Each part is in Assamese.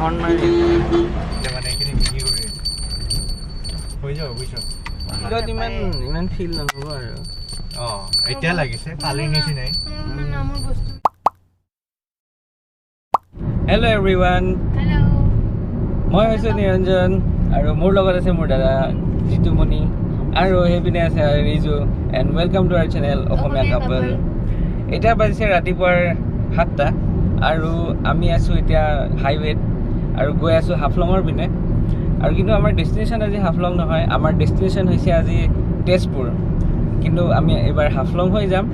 হৰ্ন মাৰি মানে এইখিনি বিক্ৰী কৰি হৈ যাব বুজিছ কিন্তু ইমান ফিল নহ'ব আৰু এতিয়া লাগিছে কালিৰ নিচিনাই হেল্ল' এভৰিৱান মই হৈছোঁ নিৰঞ্জন আৰু মোৰ লগত আছে মোৰ দাদা জিতুমণি আৰু সেইপিনে আছে Riju and welcome to our channel Asomiya couple এতিয়া বাজিছে ৰাতিপুৱাৰ 7টা আৰু আমি আছোঁ এতিয়া হাইৱেত আৰু গৈ আছোঁ হাফলঙৰ পিনে আৰু কিন্তু আমাৰ ডেষ্টিনেশ্যন আজি হাফলং নহয় আমাৰ ডেষ্টিনেশ্যন হৈছে আজি তেজপুৰ কিন্তু আমি এইবাৰ হাফলং হৈ যাম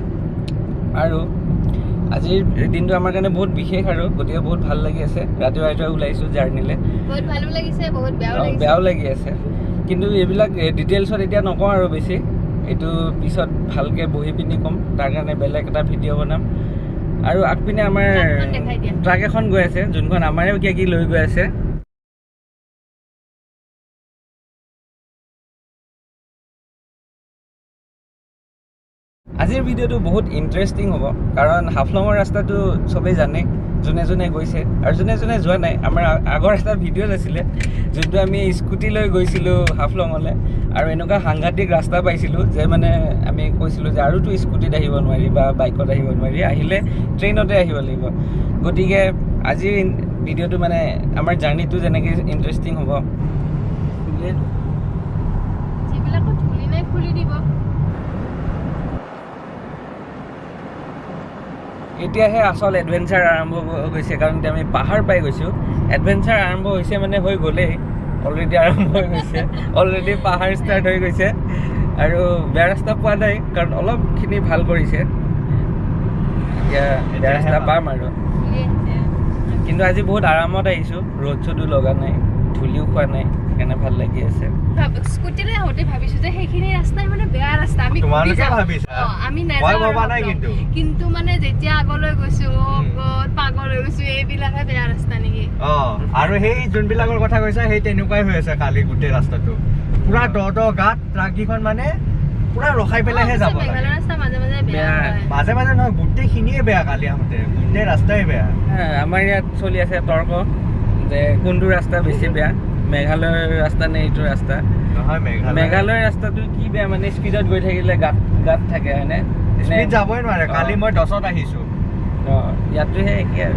আৰু আজিৰ দিনটো আমাৰ কাৰণে বহুত বিশেষ আৰু গতিকে বহুত ভাল লাগি আছে ৰাতিপুৱা ওলাইছোঁ জাৰ্ণিলে বহুত ভালো লাগিছে বহুত বেয়াও লাগি আছে কিন্তু এইবিলাক ডিটেইলছত এতিয়া নকওঁ আৰু বেছি এইটো পিছত ভালকৈ বহি পিনি ক'ম তাৰ কাৰণে বেলেগ এটা ভিডিঅ' বনাম আৰু আগপিনে আমাৰ ট্ৰাক এখন গৈ আছে যোনখন আমাৰে কি লৈ গৈ আছে আজিৰ ভিডিঅ'টো বহুত ইণ্টাৰেষ্টিং হ'ব কাৰণ হাফলঙৰ ৰাস্তাটো চবেই জানে যোনে যোনে গৈছে আৰু যোনে যোনে যোৱা নাই আমাৰ আগৰ এটা ভিডিঅ' আছিলে যোনটো আমি স্কুটি লৈ গৈছিলোঁ হাফলঙলৈ আৰু এনেকুৱা সাংঘাতিক ৰাস্তা পাইছিলোঁ যে মানে আমি কৈছিলোঁ যে আৰুতো স্কুটিত আহিব নোৱাৰি বা বাইকত আহিব নোৱাৰি আহিলে ট্ৰেইনতে আহিব লাগিব গতিকে আজিৰ ভিডিঅ'টো মানে আমাৰ জাৰ্ণিটো যেনেকৈ ইণ্টাৰেষ্টিং হ'ব যিবিলাকত খুলি নাই খুলি দিব এতিয়াহে আচল এডভেঞ্চাৰ আৰম্ভ হৈছে কাৰণ এতিয়া আমি পাহাৰ পাই গৈছোঁ এডভেঞ্চাৰ আৰম্ভ হৈছে মানে হৈ গ'লেই অলৰেডি আৰম্ভ হৈ গৈছে অলৰেডি পাহাৰ ষ্টাৰ্ট হৈ গৈছে আৰু বেয়া ৰাস্তা পোৱা নাই কাৰণ অলপখিনি ভাল কৰিছে এতিয়া বেয়া ৰাস্তা পাম আৰু কিন্তু আজি বহুত আৰামত আহিছোঁ ৰ'দ চদো লগা নাই ধূলিও খোৱা নাই সেইকাৰণে ভাল লাগি আছে স্কুটিৰে আহোঁতে ভাবিছোঁ যে সেইখিনি ৰাস্তাই মানে বেয়া ৰাস্তা আমি কিন্তু মানে যেতিয়া আগলৈ গৈছোঁ পাগল হৈ গৈছোঁ এইবিলাকে বেয়া ৰাস্তা নেকি আৰু সেই যোনবিলাকৰ কথা কৈছা সেই তেনেকুৱাই হৈ আছে কালি গোটেই ৰাস্তাটো পুৰা দ গাঁত ট্ৰাককেইখন মানে পুৰা ৰখাই পেলাইহে যাব মাজে মাজে নহয় গোটেইখিনিয়ে বেয়া কালি আহোঁতে গোটেই ৰাস্তাই বেয়া আমাৰ ইয়াত চলি আছে তৰ্ক যে কোনটো ৰাস্তা বেছি বেয়া মেঘালয়ৰ ৰাস্তা নে এইটো ৰাস্তা নহয় মেঘালয়ৰ ৰাস্তাটো কি বেয়া মানে স্পীডত গৈ থাকিলে গাত থাকে হয়নে স্পীড যাবই নোৱাৰে কালি মই 10ত আহিছোঁ ইয়াতো সেই একেই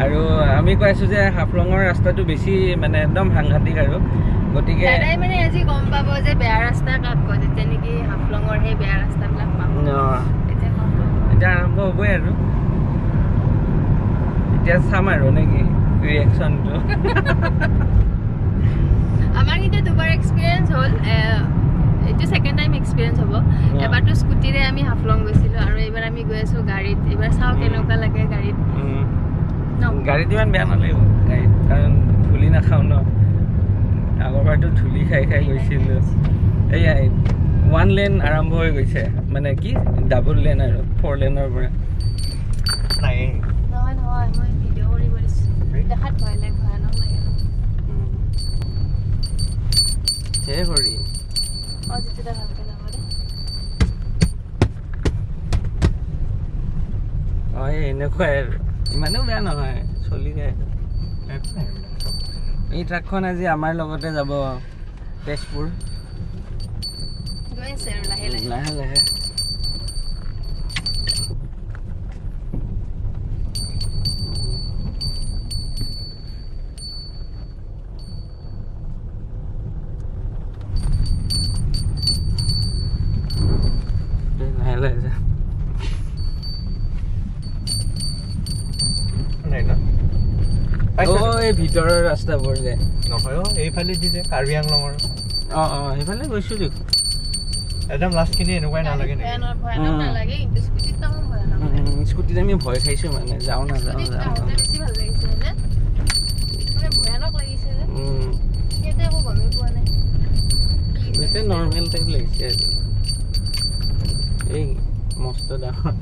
আৰু আমি কৈ আছোঁ যে হাফলঙৰ ৰাস্তাটো বেছি মানে একদম সাংঘাতিক আৰু গতিকে মানে আজি গম পাব যে বেয়া ৰাস্তা কাক কয় যেতিয়া নেকি হাফলঙৰ সেই বেয়া ৰাস্তাবিলাক পাব এতিয়া আৰম্ভ হ'বই আৰু এতিয়া চাম আৰু নেকি ৰিয়েকশ্যনটো আমাৰ কিন্তু দুবাৰ এক্সপিৰিয়েঞ্চ হ'ল এইটো ছেকেণ্ড টাইম এক্সপিৰিয়েঞ্চ হ'ব এবাৰতো স্কুটিৰে আমি হাফলং গৈছিলোঁ আৰু এইবাৰ আমি গৈ আছোঁ গাড়ীত এইবাৰ চাওঁ কেনেকুৱা লাগে গাড়ীত গাড়ীত ইমান বেয়া নালাগিব গাড়ীত কাৰণ ধূলি নাখাওঁ ন আগৰবাৰতো ধূলি খাই গৈছিলোঁ এয়া 1 লেন আৰম্ভ হৈ গৈছে মানে কি ডাবল লেন আৰু 4 লেনৰ পৰা নহয় মই ভিডিঅ' কৰিব দিছোঁ দেখাত ভয়ানক লাগে সেই কৰি যেতিয়া ভালকৈ যাব দে এনেকুৱাই আৰু ইমানেও বেয়া নহয় চলি যায় এই ট্ৰাকখন আজি আমাৰ লগতে যাব তেজপুৰ গৈ আছে আৰু লাহে লাহে এই ভিতৰৰ ৰাস্তাবোৰ যে নহয় এইফালে দি যে কাৰ্বি আংলঙৰ সেইফালে গৈছোঁ দেখোন একদম লাষ্টখিনি এনেকুৱাই নালাগে স্কুটিত আমি ভয় খাইছোঁ মানে যাওঁ নাযাওঁ এতিয়া নৰ্মেল টাইপ লাগিছে এই মস্ত ডাঙৰ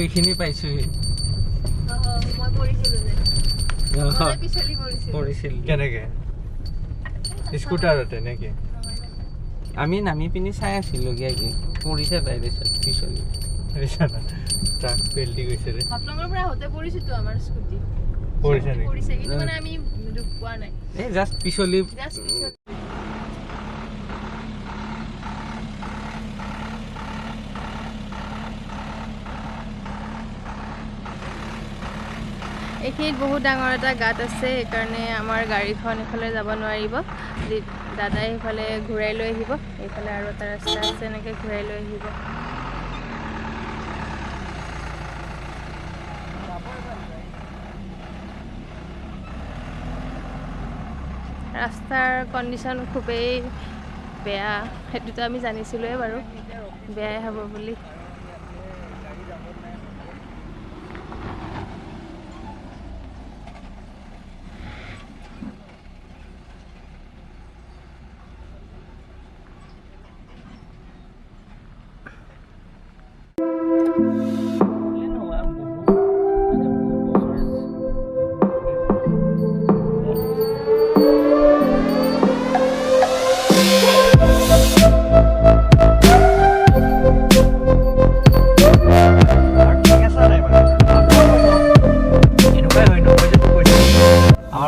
এইখিনি পাইছোঁহি পৰিছিল কেনেকৈ স্কুটাৰতে নেকি আমি নামি পিনি চাই আছিলোঁ কি পৰিছে তাই পিছলি ট্ৰাক পেল্টি গৈছে ৰে হাফলঙৰ পৰা হতে পৰিছিতো আমাৰ স্কুটি পৰিছে নে পৰিছে কিন্তু মানে আমি দুখ পোৱা নাই এই জাষ্ট পিছলি এইখিনিত বহুত ডাঙৰ এটা গাঁত আছে সেইকাৰণে আমাৰ গাড়ীখন এইফালে যাব নোৱাৰিব দাদাই সেইফালে ঘূৰাই লৈ আহিব এইফালে আৰু এটা ৰাস্তা আছে এনেকৈ ঘূৰাই লৈ আহিব ৰাস্তাৰ কণ্ডিশ্যন খুবেই বেয়া সেইটোতো আমি জানিছিলোঁৱে বাৰু বেয়াই হ'ব বুলি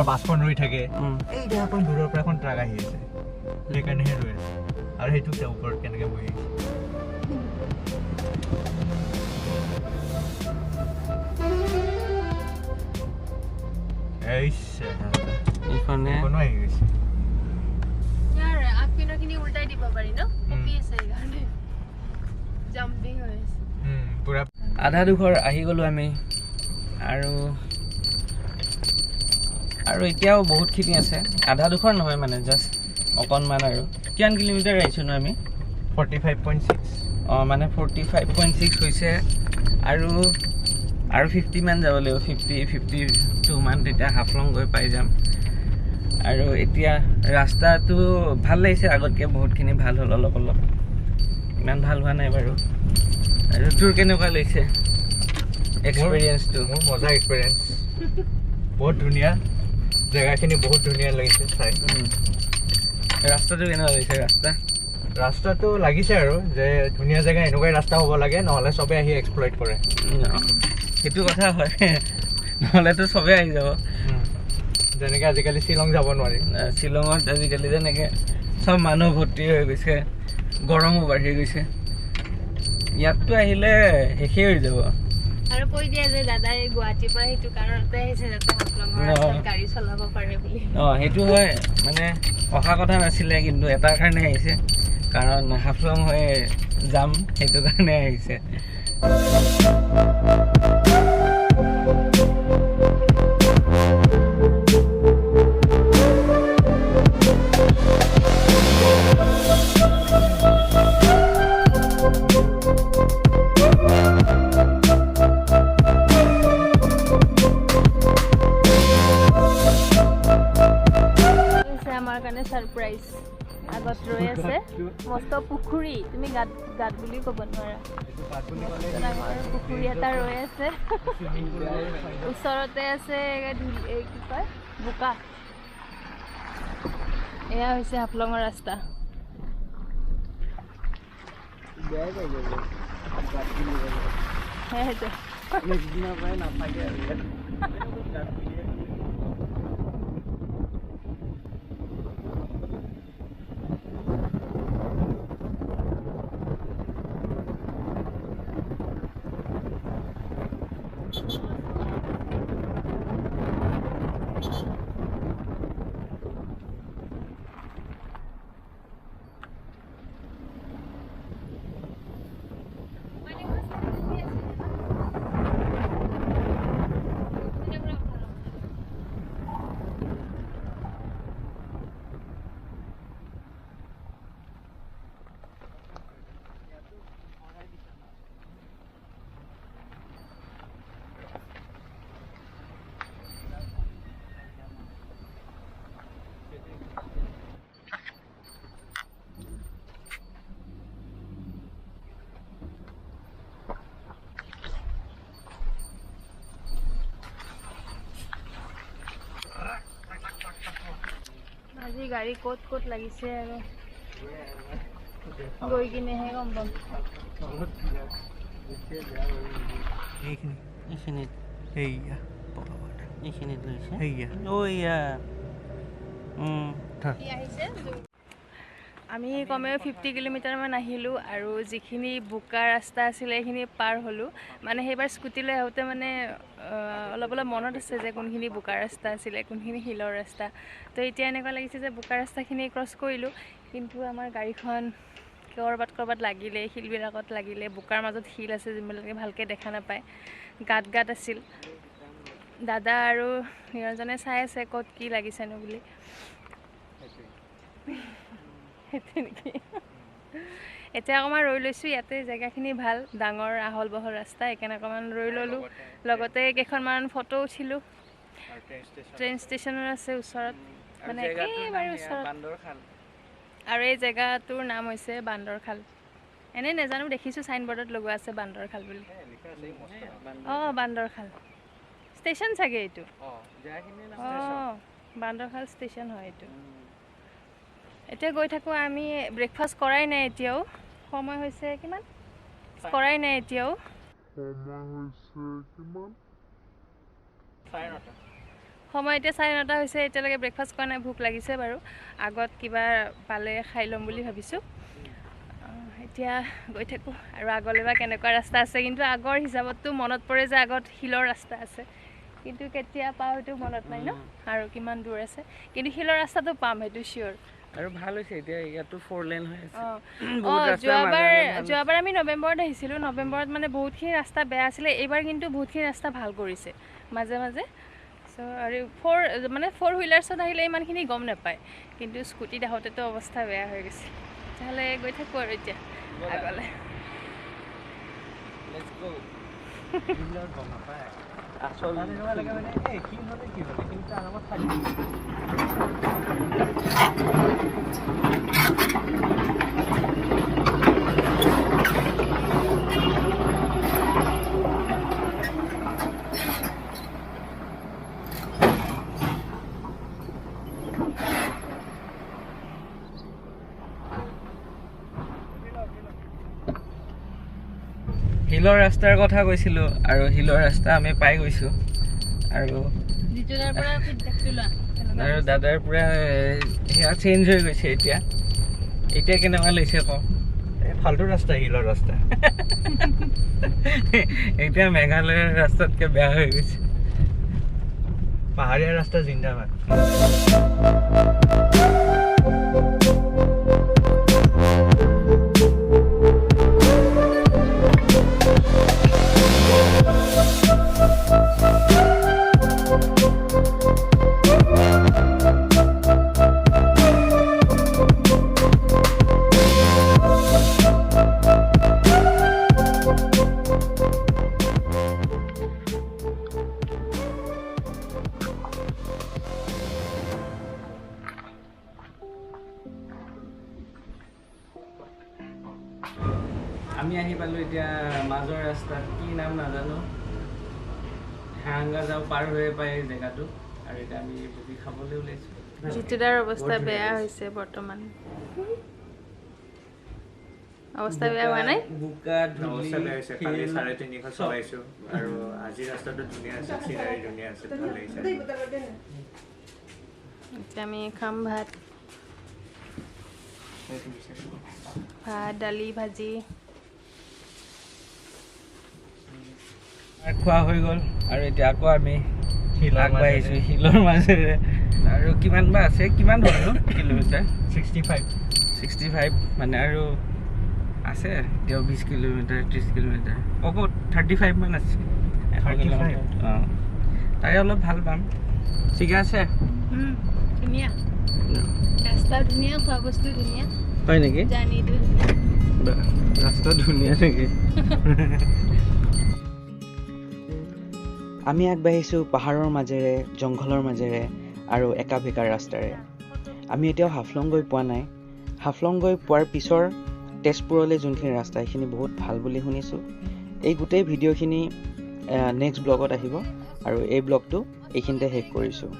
বাছখন ৰৈ থাকে এই দেখোন দূৰৰ পৰা এখন ট্ৰাক আহি আছে সেইকাৰণেহে ৰৈ আছে আৰু সেইটো ওপৰত কেনেকৈ বহি আছে এইখনে কোনো আহি গৈছে ইয়াৰ আগপিনৰখিনি উল্টাই দিব পাৰি ন কপি আছে সেইকাৰণে জাম্পিং হৈ আছে পুৰা আধা দুখৰ আহি গ'লোঁ আমি আৰু এতিয়াও বহুতখিনি আছে আধা দুখৰ নহয় মানে জাষ্ট অকণমান আৰু কিমান কিলোমিটাৰ আহিছোঁ ন আমি 45.6 মানে 45.6 হৈছে আৰু 50 মান যাব লাগিব 52 মান তেতিয়া হাফলং গৈ পাই যাম আৰু এতিয়া ৰাস্তাটো ভাল লাগিছে আগতকৈ বহুতখিনি ভাল হ'ল অলপ ইমান ভাল হোৱা নাই বাৰু আৰু তোৰ কেনেকুৱা লাগিছে এক্সপিৰিয়েঞ্চটো মোৰ মজা এক্সপিৰিয়েঞ্চ বহুত ধুনীয়া জেগাখিনি বহুত ধুনীয়া লাগিছে চাই ৰাস্তাটো কেনেকুৱা লাগিছে ৰাস্তাটো লাগিছে আৰু যে ধুনীয়া জেগা এনেকুৱাই ৰাস্তা হ'ব লাগে নহ'লে চবে আহি এক্সপ্লইট কৰে সেইটো কথা হয় নহ'লেতো চবেই আহি যাব যেনেকৈ আজিকালি শ্বিলং যাব নোৱাৰি শ্বিলঙত আজিকালি যেনেকৈ চব মানুহ ভৰ্তি হৈ গৈছে গৰমো বাঢ়ি গৈছে ইয়াততো আহিলে শেষেই হৈ যাব আৰু কৈ দিয়া যে দাদাই গুৱাহাটীৰ পৰা সেইটো কাৰণতে আহিছে যাতে হাফলঙৰ ৰাস্তাত গাড়ী চলাব পাৰে বুলি সেইটো হয় মানে অহা কথা নাছিলে কিন্তু এটাৰ কাৰণে আহিছে কাৰণ হাফলং হৈ যাম সেইটো কাৰণে আহিছে সাৰপ্ৰাইজ আগত ৰৈ আছে মস্ত পুখুৰী তুমি গাত বুলি ক'ব নোৱাৰা ডাঙৰ পুখুৰী এটা ৰৈ আছে ওচৰতে আছে কি কয় বোকা এয়া হৈছে হাফলঙৰ ৰাস্তা সেইটো আজি গাড়ী ক'ত লাগিছে আৰু গৈ কিনেহে গম পাম এইখিনি এইখিনিত এইয়া পকাবাটা এইখিনিত লৈছে এইয়া ইয়া আমি কমেও 50 কিলোমিটাৰমান আহিলোঁ আৰু যিখিনি বোকা ৰাস্তা আছিলে সেইখিনি পাৰ হ'লোঁ মানে সেইবাৰ স্কুটিলৈ আহোঁতে মানে অলপ অলপ মনত আছে যে কোনখিনি বোকা ৰাস্তা আছিলে কোনখিনি শিলৰ ৰাস্তা তো এতিয়া এনেকুৱা লাগিছে যে বোকা ৰাস্তাখিনি ক্ৰছ কৰিলোঁ কিন্তু আমাৰ গাড়ীখন ক'ৰবাত লাগিলে শিলবিলাকত লাগিলে বোকাৰ মাজত শিল আছে যোনবিলাকে ভালকৈ দেখা নাপায় গাঁত আছিল দাদা আৰু নিৰঞ্জনে চাই আছে ক'ত কি লাগিছেনো বুলি এতিয়া অকণমান ৰৈ লৈছোঁ ইয়াতে জেগাখিনি ভাল ডাঙৰ আহল বহল ৰাস্তা সেইকাৰণে অকণমান ৰৈ ল'লোঁ লগতে কেইখনমান ফটো উঠিলোঁ ট্ৰেইন ষ্টেচনৰ আছে ওচৰত মানে একেবাৰে ওচৰত আৰু এই জেগাটোৰ নাম হৈছে বান্দৰখাল এনেই নাজানো দেখিছোঁ চাইনবৰ্ডত লগোৱা আছে বান্দৰখাল বুলি অঁ বান্দৰখাল ষ্টেচন চাগে এইটো অঁ বান্দৰখাল ষ্টেচন হয় এইটো এতিয়া গৈ থাকোঁ আমি ব্ৰেকফাষ্ট কৰাই নাই এতিয়াও সময় হৈছে কিমান কৰাই নাই এতিয়াও সময় এতিয়া 9:30 হৈছে এতিয়ালৈকে ব্ৰেকফাষ্ট কৰা নাই ভোক লাগিছে বাৰু আগত কিবা পালে খাই ল'ম বুলি ভাবিছোঁ এতিয়া গৈ থাকোঁ আৰু আগলৈ বা কেনেকুৱা ৰাস্তা আছে কিন্তু আগৰ হিচাপততো মনত পৰে যে আগত শিলৰ ৰাস্তা আছে কিন্তু কেতিয়া পাওঁ সেইটো মনত নাই ন আৰু কিমান দূৰ আছে কিন্তু শিলৰ ৰাস্তাটো পাম সেইটো চিয়'ৰ আৰু ভাল হৈছে এতিয়া ইয়াতো 4 লেন হৈ আছে যোৱাবাৰ আমি নৱেম্বৰত আহিছিলোঁ নৱেম্বৰত মানে বহুতখিনি ৰাস্তা বেয়া আছিলে এইবাৰ কিন্তু বহুতখিনি ৰাস্তা ভাল কৰিছে মাজে মাজে চ' আৰু ফ'ৰ হুইলাৰ্ছত আহিলে ইমানখিনি গম নাপায় কিন্তু স্কুটিত আহোঁতেতো অৱস্থা বেয়া হৈ গৈছে তেতিয়াহ'লে গৈ থাকোঁ আৰু এতিয়া আগলৈ আচল হিলৰ ৰাস্তাৰ কথা কৈছিলোঁ আৰু হিলৰ ৰাস্তা আমি পাই গৈছোঁ আৰু দাদাৰ পৰা সেয়া চেঞ্জ হৈ গৈছে এতিয়া কেনেকুৱা লাগিছে কওঁ ফাল্টু ৰাস্তা শিলৰ ৰাস্তা এতিয়া মেঘালয়ৰ ৰাস্তাতকৈ বেয়া হৈ গৈছে পাহাৰীয়া ৰাস্তা জিন্দাবাদ আমি আহি পালোঁ এতিয়া মাজৰ ৰাস্তাত কি নাম নাজানো হাৰাংগা যাওঁ পাৰ হৈ পায় জেগাটো আৰু এতিয়া আমি বুজি খাবলৈ ওলাইছোঁ জিতুদাৰ অৱস্থা বেয়া হৈছে বৰ্তমান অৱস্থা বেয়া হোৱা নাই বোকা অৱস্থা বেয়া হৈছে কালি 350 চলাইছোঁ আৰু আজি ৰাস্তাটো ধুনীয়া আছে চিনাৰী ধুনীয়া আছে ভাল লাগিছে এতিয়া আমি খাম ভাত দালি ভাজি খোৱা হৈ গ'ল আৰু এতিয়া আকৌ আমি আগবাঢ়িছোঁ শিলৰ মাজেৰে আৰু কিমান বা আছে কিমান হ'ল কিলোমিটাৰ 65 মানে আৰু আছে এতিয়াও 20 কিলোমিটাৰ 30 কিলোমিটাৰ ক'ব 35 মান আছে 100 কিলোমিটাৰ অঁ তাৰে অলপ ভাল পাম ঠিকে আছে ধুনীয়া ৰাস্তা ধুনীয়া খোৱা বস্তু ধুনীয়া হয় নেকি জানিটো ৰাস্তা ধুনীয়া নেকি আমি আগবাঢ়িছোঁ পাহাৰৰ মাজেৰে জংঘলৰ মাজেৰে আৰু একা বেকা ৰাস্তাৰে আমি এতিয়াও হাফলং গৈ পোৱা নাই হাফলং গৈ পোৱাৰ পিছৰ তেজপুৰলৈ যোনখিনি ৰাস্তা সেইখিনি বহুত ভাল বুলি শুনিছোঁ এই গোটেই ভিডিঅ'খিনি নেক্সট ব্লগত আহিব আৰু এই ব্লগটো এইখিনিতে শেষ কৰিছোঁ